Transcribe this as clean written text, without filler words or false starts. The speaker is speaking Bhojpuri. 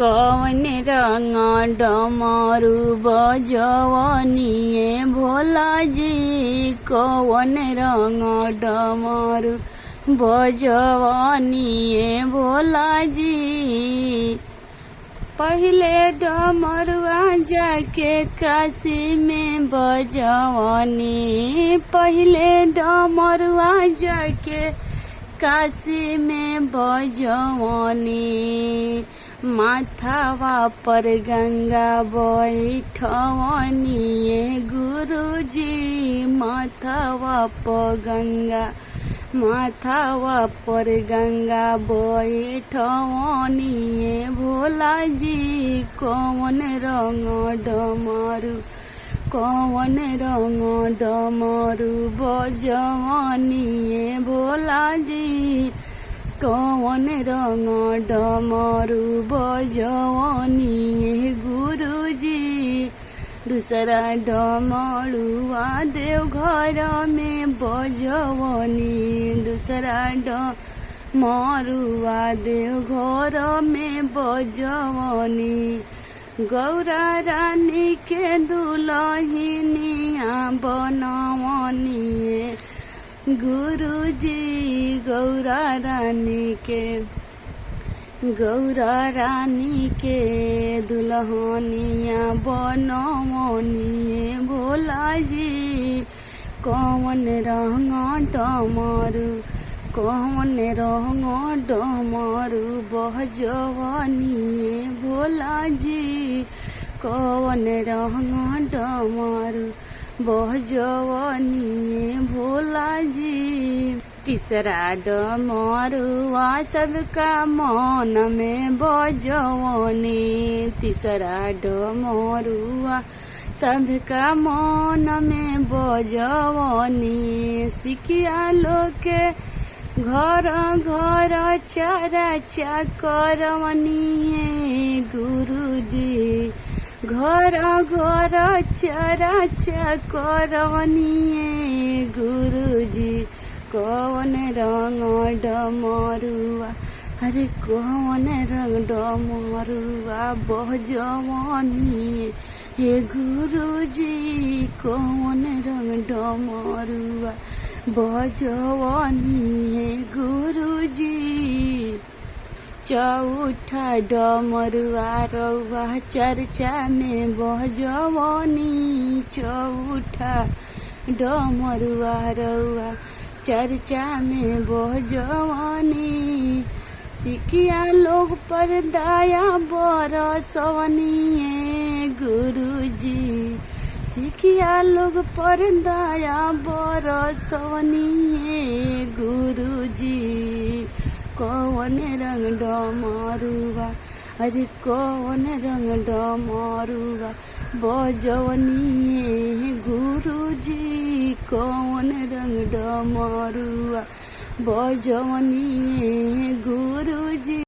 कौन रंग डमरू बजवनिए भोला जी, कौन रंग डमरू बजवनिए भोला जी। पहले डमरुआ जाके काशी में बजवनी, पहले डमरुआ जाके काशी में बजवनी। माथावा पर गंगा बैठवनी गुरुजी, माथावा पर गंगा, माथावा पर गंगा बैठवनी भोला जी। कौन रंग डमरू, कौन रंग डमरू बजवनी भोला जी। कौन रंग डमरू बजवनी गुरुजी। दूसरा डमरुआ देवघर में बजवनी, दूसरा डमरुआ देवघर में बजवनी। गौरा रानी के दुल्हनिया बनवनी गुरुजी। गौरा रानी के, गौरा रानी के दुल्हनिया बनवनी भोला जी। कौन रंग डमरू, कौन रंग डमरू बजवनी भोला जी। कौन रंग डमरू बजवनी भोला जी। तीसरा डमरुआ सबका मन में बजवनी, तीसरा डमरुआ सबका मन में बजवनी। सिकिया लोग के घर घर चारा चाकरवनी गुरुजी। घर घर चारा चाकरवनी गुरुजी। कौन रंग डमरुआ, अरे कौन रंग डमरुआ बजवनी हे गुरुजी। कौन रंग डमरुआ बजवनी हे गुरुजी। चौथा डमरुआ रउआ चर्चा में बजवनी, चौथा डमरुआ रउआ चर्चा में बजवनी। सिकिया लोग पर दया बरसवनी गुरुजी। सिकिया लोग पर दया बरसवनी गुरुजी। कौन रंग डमरुआ, अरे कौन रंग डमरुआ बजवनी गुरुजी। कौन रंग डमरुआ बजवनी गुरुजी।